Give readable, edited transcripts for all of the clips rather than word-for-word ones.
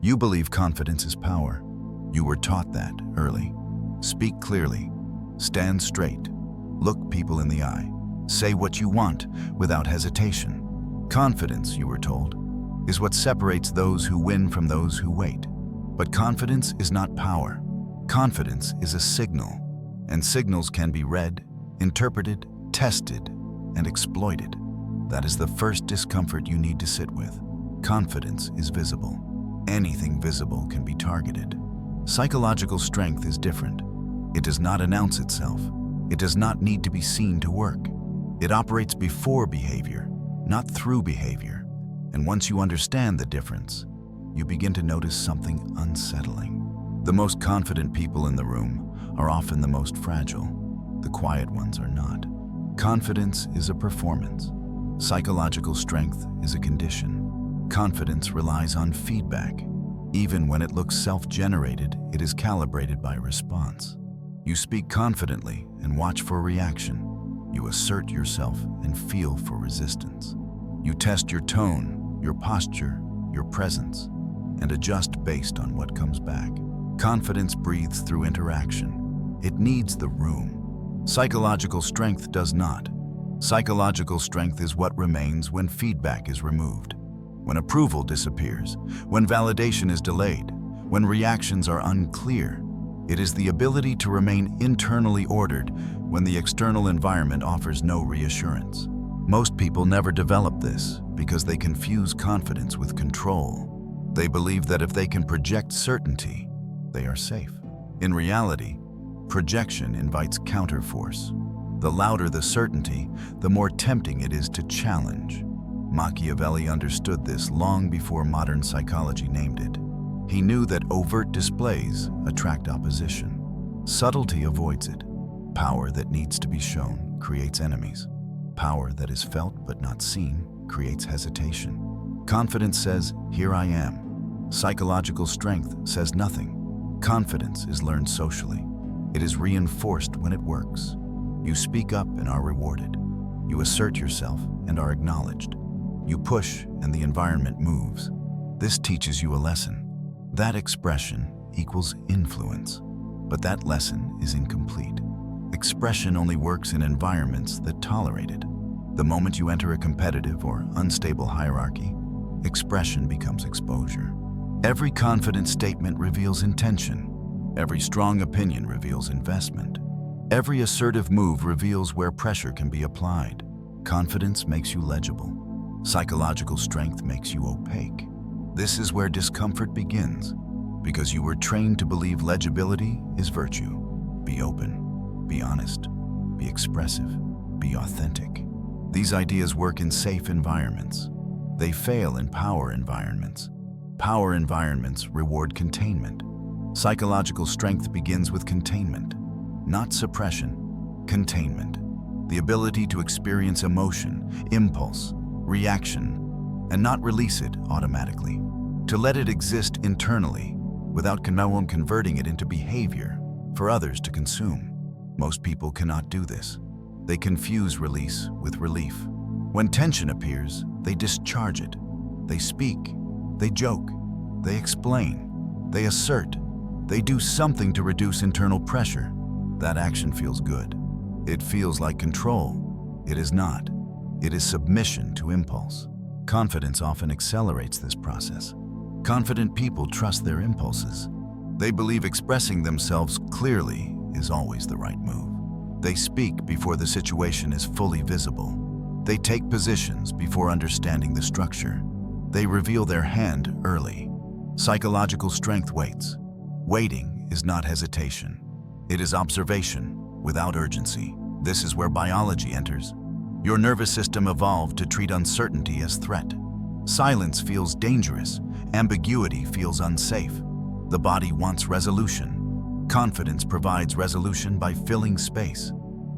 You believe confidence is power. You were taught that early. Speak clearly. Stand straight. Look people in the eye. Say what you want without hesitation. Confidence, you were told, is what separates those who win from those who wait. But confidence is not power. Confidence is a signal, and signals can be read, interpreted, tested, and exploited. That is the first discomfort you need to sit with. Confidence is visible. Anything visible can be targeted. Psychological strength is different. It does not announce itself. It does not need to be seen to work. It operates before behavior, not through behavior. And once you understand the difference, you begin to notice something unsettling. The most confident people in the room are often the most fragile. The quiet ones are not. Confidence is a performance. Psychological strength is a condition. Confidence relies on feedback. Even when it looks self-generated, it is calibrated by response. You speak confidently and watch for reaction. You assert yourself and feel for resistance. You test your tone, your posture, your presence, and adjust based on what comes back. Confidence breathes through interaction. It needs the room. Psychological strength does not. Psychological strength is what remains when feedback is removed, when approval disappears, when validation is delayed, when reactions are unclear. It is the ability to remain internally ordered when the external environment offers no reassurance. Most people never develop this because they confuse confidence with control. They believe that if they can project certainty, they are safe. In reality, projection invites counterforce. The louder the certainty, the more tempting it is to challenge. Machiavelli understood this long before modern psychology named it. He knew that overt displays attract opposition. Subtlety avoids it. Power that needs to be shown creates enemies. Power that is felt but not seen creates hesitation. Confidence says, "Here I am." Psychological strength says nothing. Confidence is learned socially. It is reinforced when it works. You speak up and are rewarded. You assert yourself and are acknowledged. You push and the environment moves. This teaches you a lesson. That expression equals influence. But that lesson is incomplete. Expression only works in environments that tolerate it. The moment you enter a competitive or unstable hierarchy, expression becomes exposure. Every confident statement reveals intention. Every strong opinion reveals investment. Every assertive move reveals where pressure can be applied. Confidence makes you legible. Psychological strength makes you opaque. This is where discomfort begins, because you were trained to believe legibility is virtue. Be open, be honest, be expressive, be authentic. These ideas work in safe environments. They fail in power environments. Power environments reward containment. Psychological strength begins with containment, not suppression. Containment. The ability to experience emotion, impulse, reaction, and not release it automatically. To let it exist internally without converting it into behavior for others to consume. Most people cannot do this. They confuse release with relief. When tension appears, they discharge it. They speak, they joke, they explain, they assert, they do something to reduce internal pressure. That action feels good. It feels like control. It is not. It is submission to impulse. Confidence often accelerates this process. Confident people trust their impulses. They believe expressing themselves clearly is always the right move. They speak before the situation is fully visible. They take positions before understanding the structure. They reveal their hand early. Psychological strength waits. Waiting is not hesitation. It is observation without urgency. This is where biology enters. Your nervous system evolved to treat uncertainty as threat. Silence feels dangerous. Ambiguity feels unsafe. The body wants resolution. Confidence provides resolution by filling space,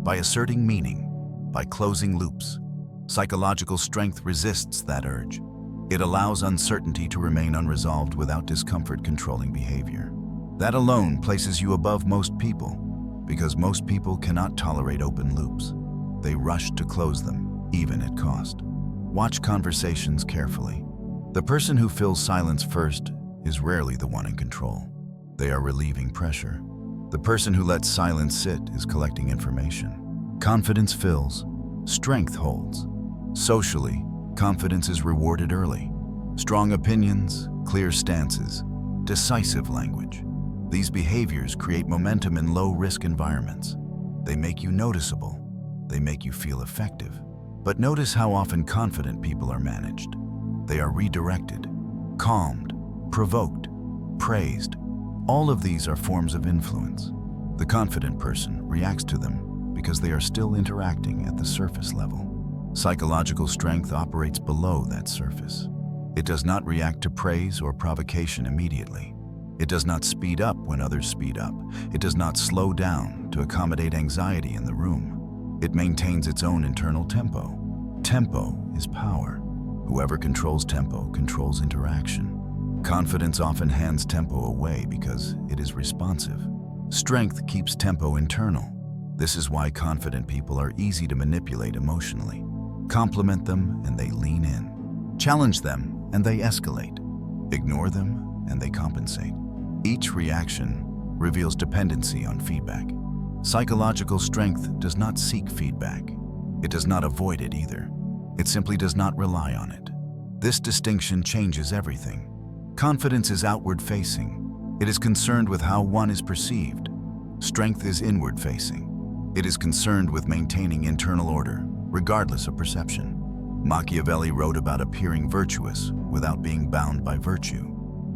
by asserting meaning, by closing loops. Psychological strength resists that urge. It allows uncertainty to remain unresolved without discomfort controlling behavior. That alone places you above most people, because most people cannot tolerate open loops. They rush to close them, even at cost. Watch conversations carefully. The person who fills silence first is rarely the one in control. They are relieving pressure. The person who lets silence sit is collecting information. Confidence fills, strength holds. Socially, confidence is rewarded early. Strong opinions, clear stances, decisive language. These behaviors create momentum in low-risk environments. They make you noticeable. They make you feel effective. But notice how often confident people are managed. They are redirected, calmed, provoked, praised. All of these are forms of influence. The confident person reacts to them because they are still interacting at the surface level. Psychological strength operates below that surface. It does not react to praise or provocation immediately. It does not speed up when others speed up. It does not slow down to accommodate anxiety in the room. It maintains its own internal tempo. Tempo is power. Whoever controls tempo controls interaction. Confidence often hands tempo away because it is responsive. Strength keeps tempo internal. This is why confident people are easy to manipulate emotionally. Compliment them and they lean in. Challenge them and they escalate. Ignore them and they compensate. Each reaction reveals dependency on feedback. Psychological strength does not seek feedback. It does not avoid it either. It simply does not rely on it. This distinction changes everything. Confidence is outward-facing. It is concerned with how one is perceived. Strength is inward-facing. It is concerned with maintaining internal order, regardless of perception. Machiavelli wrote about appearing virtuous without being bound by virtue.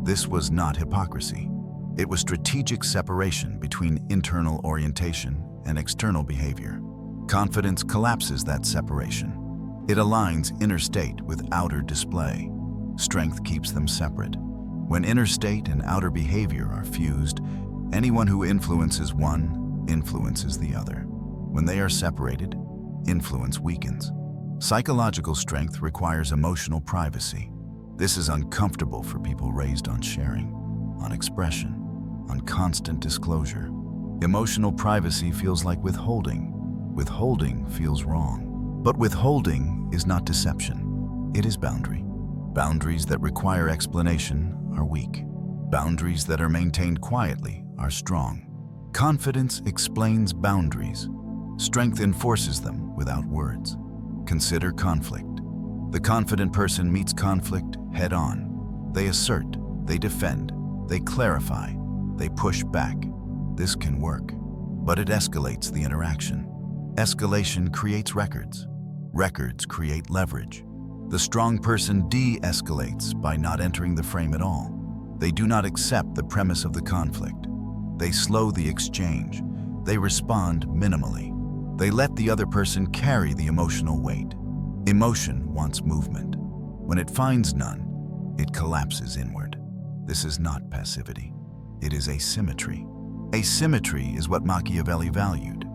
This was not hypocrisy. It was strategic separation between internal orientation and external behavior. Confidence collapses that separation. It aligns inner state with outer display. Strength keeps them separate. When inner state and outer behavior are fused, anyone who influences one influences the other. When they are separated, influence weakens. Psychological strength requires emotional privacy. This is uncomfortable for people raised on sharing, on expression, on constant disclosure. Emotional privacy feels like withholding. Withholding feels wrong. But withholding is not deception. It is boundary. Boundaries that require explanation are weak. Boundaries that are maintained quietly are strong. Confidence explains boundaries. Strength enforces them without words. Consider conflict. The confident person meets conflict head-on. They assert, they defend, they clarify, they push back. This can work, but it escalates the interaction. Escalation creates records. Records create leverage. The strong person de-escalates by not entering the frame at all. They do not accept the premise of the conflict. They slow the exchange. They respond minimally. They let the other person carry the emotional weight. Emotion wants movement. When it finds none, it collapses inward. This is not passivity. It is asymmetry. Asymmetry is what Machiavelli valued.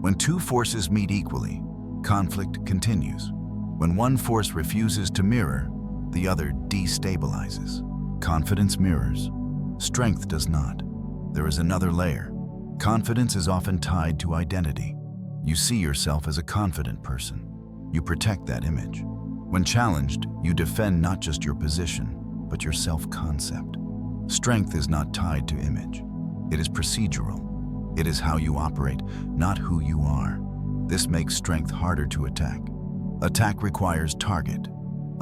When two forces meet equally, conflict continues. When one force refuses to mirror, the other destabilizes. Confidence mirrors. Strength does not. There is another layer. Confidence is often tied to identity. You see yourself as a confident person. You protect that image. When challenged, you defend not just your position, but your self-concept. Strength is not tied to image. It is procedural. It is how you operate, not who you are. This makes strength harder to attack. Attack requires target.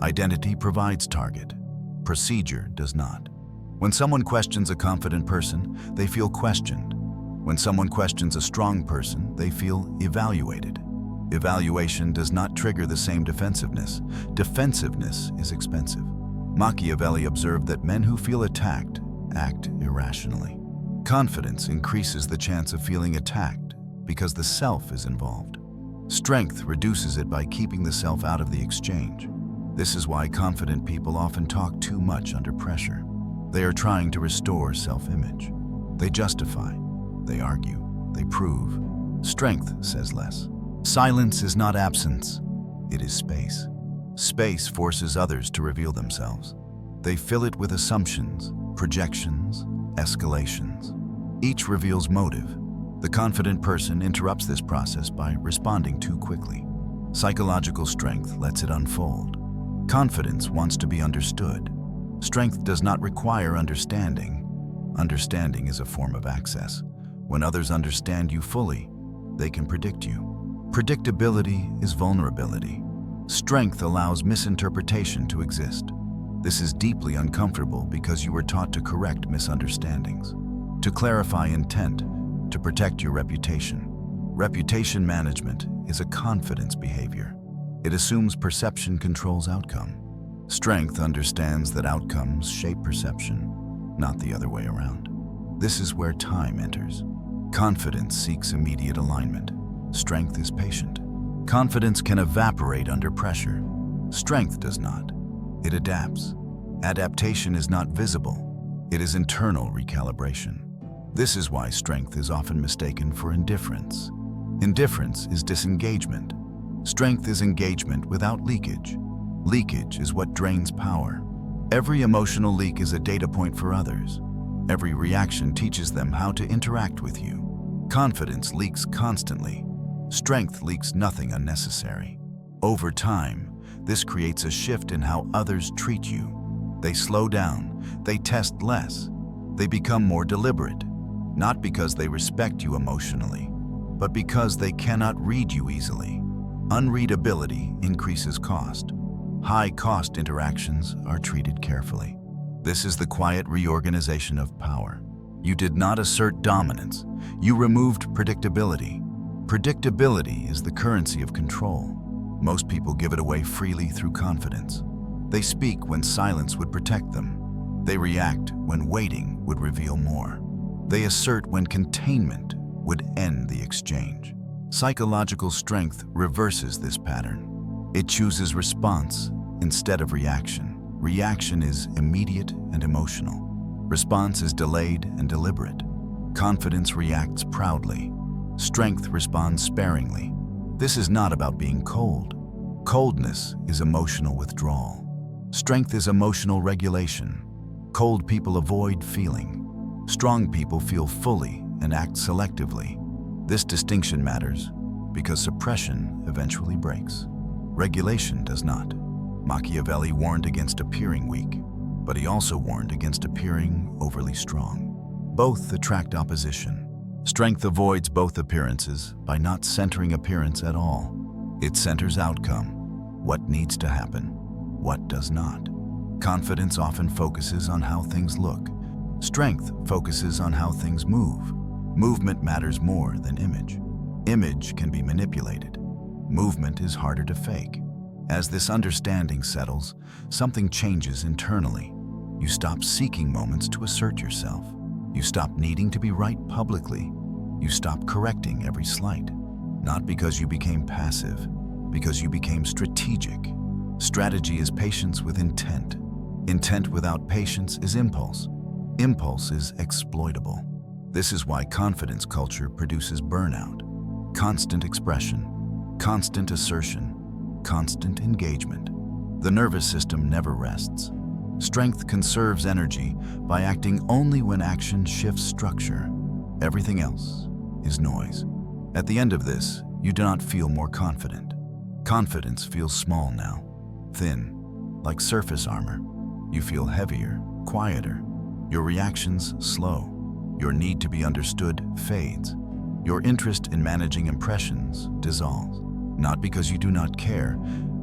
Identity provides target. Procedure does not. When someone questions a confident person, they feel questioned. When someone questions a strong person, they feel evaluated. Evaluation does not trigger the same defensiveness. Defensiveness is expensive. Machiavelli observed that men who feel attacked act irrationally. Confidence increases the chance of feeling attacked because the self is involved. Strength reduces it by keeping the self out of the exchange. This is why confident people often talk too much under pressure. They are trying to restore self-image. They justify, they argue, they prove. Strength says less. Silence is not absence, it is space. Space forces others to reveal themselves. They fill it with assumptions, projections, escalations. Each reveals motive. The confident person interrupts this process by responding too quickly. Psychological strength lets it unfold. Confidence wants to be understood. Strength does not require understanding. Understanding is a form of access. When others understand you fully, they can predict you. Predictability is vulnerability. Strength allows misinterpretation to exist. This is deeply uncomfortable because you were taught to correct misunderstandings, to clarify intent, to protect your reputation. Reputation management is a confidence behavior. It assumes perception controls outcome. Strength understands that outcomes shape perception, not the other way around. This is where time enters. Confidence seeks immediate alignment. Strength is patient. Confidence can evaporate under pressure. Strength does not. It adapts. Adaptation is not visible. It is internal recalibration. This is why strength is often mistaken for indifference. Indifference is disengagement. Strength is engagement without leakage. Leakage is what drains power. Every emotional leak is a data point for others. Every reaction teaches them how to interact with you. Confidence leaks constantly. Strength leaks nothing unnecessary. Over time, this creates a shift in how others treat you. They slow down, they test less, they become more deliberate, not because they respect you emotionally, but because they cannot read you easily. Unreadability increases cost. High-cost interactions are treated carefully. This is the quiet reorganization of power. You did not assert dominance. You removed predictability. Predictability is the currency of control. Most people give it away freely through confidence. They speak when silence would protect them. They react when waiting would reveal more. They assert when containment would end the exchange. Psychological strength reverses this pattern. It chooses response instead of reaction. Reaction is immediate and emotional. Response is delayed and deliberate. Confidence reacts proudly. Strength responds sparingly. This is not about being cold. Coldness is emotional withdrawal. Strength is emotional regulation. Cold people avoid feeling. Strong people feel fully and act selectively. This distinction matters because suppression eventually breaks. Regulation does not. Machiavelli warned against appearing weak, but he also warned against appearing overly strong. Both attract opposition. Strength avoids both appearances by not centering appearance at all. It centers outcome, what needs to happen, what does not. Confidence often focuses on how things look. Strength focuses on how things move. Movement matters more than image. Image can be manipulated. Movement is harder to fake. As this understanding settles, something changes internally. You stop seeking moments to assert yourself. You stop needing to be right publicly. You stop correcting every slight. Not because you became passive, because you became strategic. Strategy is patience with intent. Intent without patience is impulse. Impulse is exploitable. This is why confidence culture produces burnout. Constant expression, constant assertion, constant engagement. The nervous system never rests. Strength conserves energy by acting only when action shifts structure. Everything else is noise. At the end of this, you do not feel more confident. Confidence feels small now, thin, like surface armor. You feel heavier, quieter. Your reactions slow. Your need to be understood fades. Your interest in managing impressions dissolves. Not because you do not care,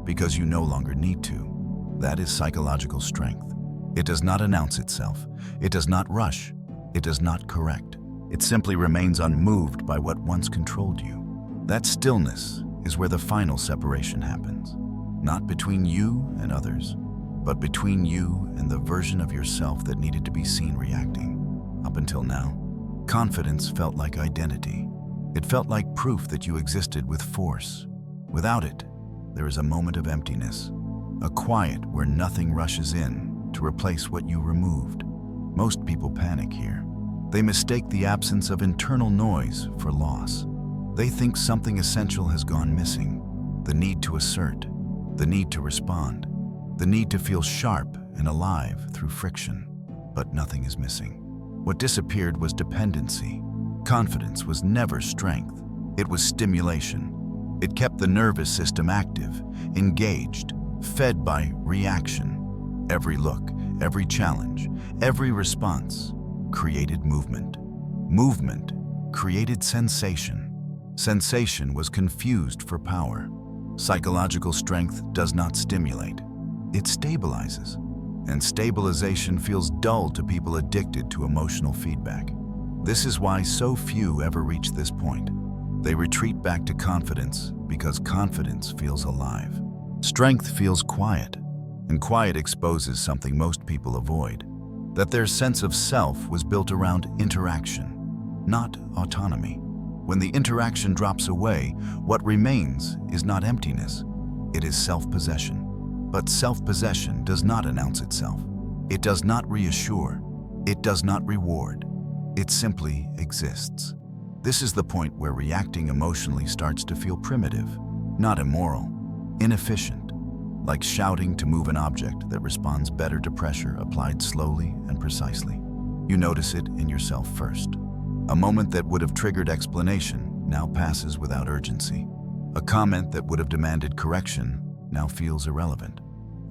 because you no longer need to. That is psychological strength. It does not announce itself. It does not rush. It does not correct. It simply remains unmoved by what once controlled you. That stillness is where the final separation happens. Not between you and others, but between you and the version of yourself that needed to be seen reacting. Up until now, confidence felt like identity. It felt like proof that you existed with force. Without it, there is a moment of emptiness, a quiet where nothing rushes in to replace what you removed. Most people panic here. They mistake the absence of internal noise for loss. They think something essential has gone missing. The need to assert, the need to respond, the need to feel sharp and alive through friction. But nothing is missing. What disappeared was dependency. Confidence was never strength. It was stimulation. It kept the nervous system active, engaged, fed by reaction. Every look, every challenge, every response created movement. Movement created sensation. Sensation was confused for power. Psychological strength does not stimulate. It stabilizes. And stabilization feels dull to people addicted to emotional feedback. This is why so few ever reach this point. They retreat back to confidence because confidence feels alive. Strength feels quiet, and quiet exposes something most people avoid, that their sense of self was built around interaction, not autonomy. When the interaction drops away, what remains is not emptiness, it is self-possession. But self-possession does not announce itself. It does not reassure. It does not reward. It simply exists. This is the point where reacting emotionally starts to feel primitive, not immoral, inefficient, like shouting to move an object that responds better to pressure applied slowly and precisely. You notice it in yourself first. A moment that would have triggered explanation now passes without urgency. A comment that would have demanded correction now feels irrelevant.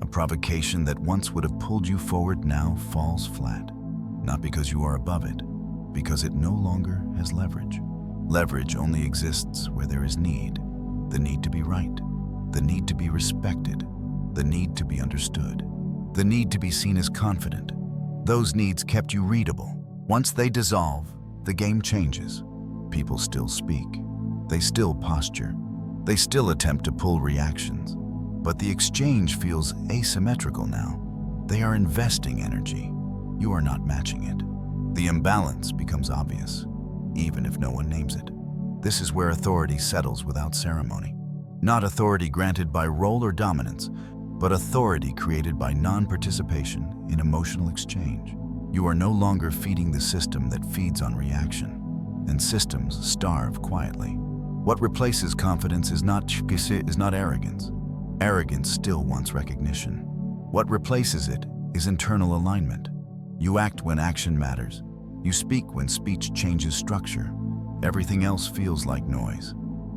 A provocation that once would have pulled you forward now falls flat. Not because you are above it, because it no longer has leverage. Leverage only exists where there is need. The need to be right, the need to be respected, the need to be understood, the need to be seen as confident. Those needs kept you readable. Once they dissolve, the game changes. People still speak. They still posture. They still attempt to pull reactions. But the exchange feels asymmetrical now. They are investing energy. You are not matching it. The imbalance becomes obvious, even if no one names it. This is where authority settles without ceremony. Not authority granted by role or dominance, but authority created by non-participation in emotional exchange. You are no longer feeding the system that feeds on reaction, and systems starve quietly. What replaces confidence is not arrogance. Arrogance still wants recognition. What replaces it is internal alignment. You act when action matters. You speak when speech changes structure. Everything else feels like noise.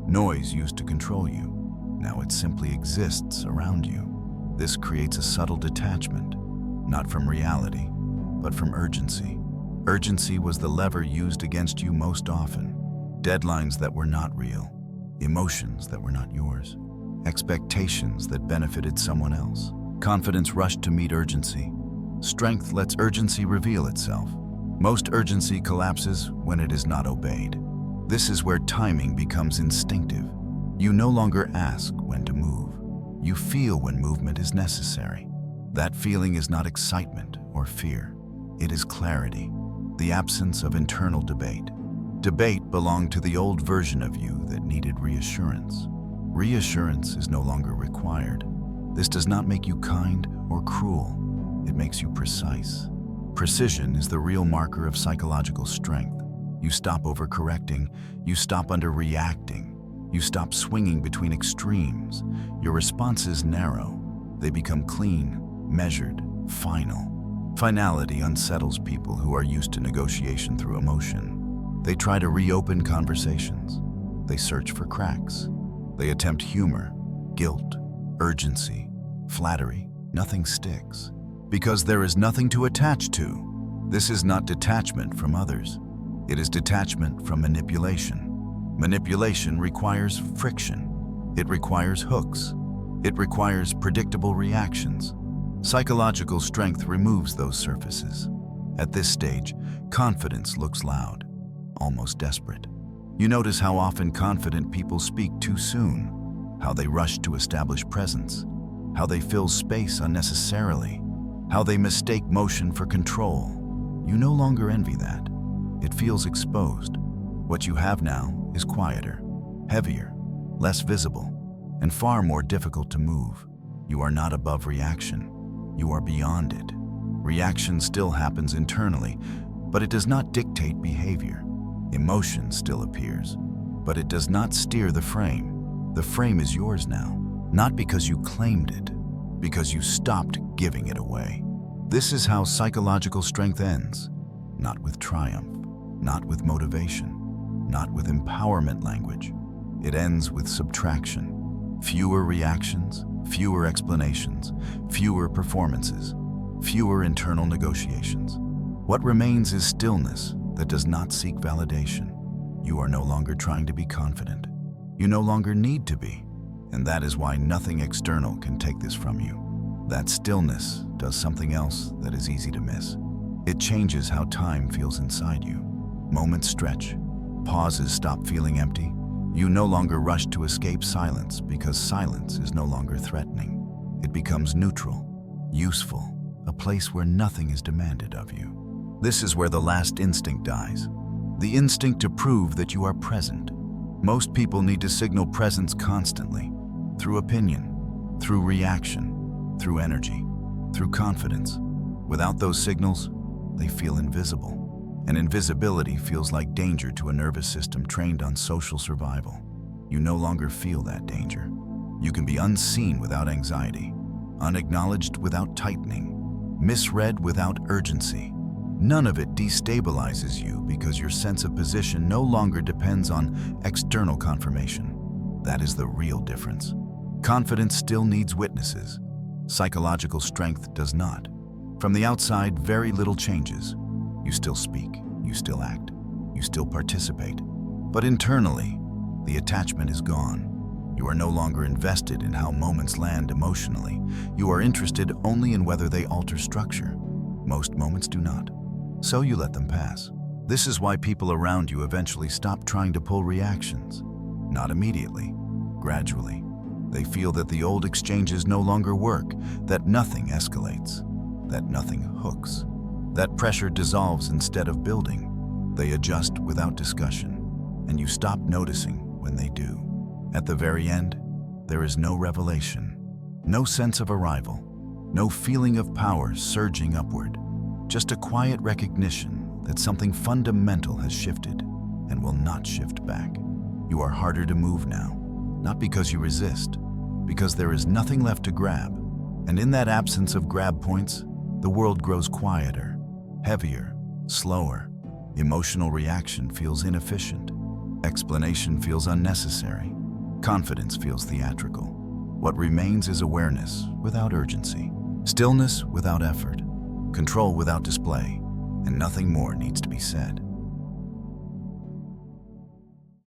Noise used to control you. Now it simply exists around you. This creates a subtle detachment, not from reality, but from urgency. Urgency was the lever used against you most often. Deadlines that were not real. Emotions that were not yours. Expectations that benefited someone else. Confidence rushed to meet urgency. Strength lets urgency reveal itself. Most urgency collapses when it is not obeyed. This is where timing becomes instinctive. You no longer ask when to move. You feel when movement is necessary. That feeling is not excitement or fear. It is clarity, the absence of internal debate. Debate belonged to the old version of you that needed reassurance. Reassurance is no longer required. This does not make you kind or cruel. It makes you precise. Precision is the real marker of psychological strength. You stop overcorrecting. You stop underreacting. You stop swinging between extremes. Your responses narrow. They become clean, measured, final. Finality unsettles people who are used to negotiation through emotion. They try to reopen conversations. They search for cracks. They attempt humor, guilt, urgency, flattery. Nothing sticks. Because there is nothing to attach to. This is not detachment from others. It is detachment from manipulation. Manipulation requires friction. It requires hooks. It requires predictable reactions. Psychological strength removes those surfaces. At this stage, confidence looks loud, almost desperate. You notice how often confident people speak too soon, how they rush to establish presence, how they fill space unnecessarily, how they mistake motion for control. You no longer envy that. It feels exposed. What you have now is quieter, heavier, less visible, and far more difficult to move. You are not above reaction. You are beyond it. Reaction still happens internally, but it does not dictate behavior. Emotion still appears, but it does not steer the frame. The frame is yours now, not because you claimed it, because you stopped giving it away. This is how psychological strength ends, not with triumph, not with motivation, not with empowerment language. It ends with subtraction. Fewer reactions, fewer explanations, fewer performances. fewer internal negotiations. What remains is stillness that does not seek validation. You are no longer trying to be confident. You no longer need to be, and that is why nothing external can take this from you. That stillness does something else that is easy to miss. It changes how time feels inside you. Moments stretch. Pauses stop feeling empty. You no longer rush to escape silence because silence is no longer threatening. It becomes neutral, useful, a place where nothing is demanded of you. This is where the last instinct dies. The instinct to prove that you are present. Most people need to signal presence constantly, through opinion, through reaction, through energy, through confidence. Without those signals, they feel invisible. And invisibility feels like danger to a nervous system trained on social survival. You no longer feel that danger. You can be unseen without anxiety, unacknowledged without tightening, misread without urgency. None of it destabilizes you because your sense of position no longer depends on external confirmation. That is the real difference. Confidence still needs witnesses. Psychological strength does not. From the outside, very little changes. You still speak, you still act, you still participate. But internally, the attachment is gone. You are no longer invested in how moments land emotionally. You are interested only in whether they alter structure. Most moments do not. So you let them pass. This is why people around you eventually stop trying to pull reactions. Not immediately, gradually. They feel that the old exchanges no longer work, that nothing escalates, that nothing hooks. That pressure dissolves instead of building. They adjust without discussion, and you stop noticing when they do. At the very end, there is no revelation, no sense of arrival, no feeling of power surging upward, just a quiet recognition that something fundamental has shifted and will not shift back. You are harder to move now, not because you resist, because there is nothing left to grab. And in that absence of grab points, the world grows quieter, heavier, slower. Emotional reaction feels inefficient. Explanation feels unnecessary. Confidence feels theatrical. What remains is awareness without urgency, stillness without effort, control without display, and nothing more needs to be said.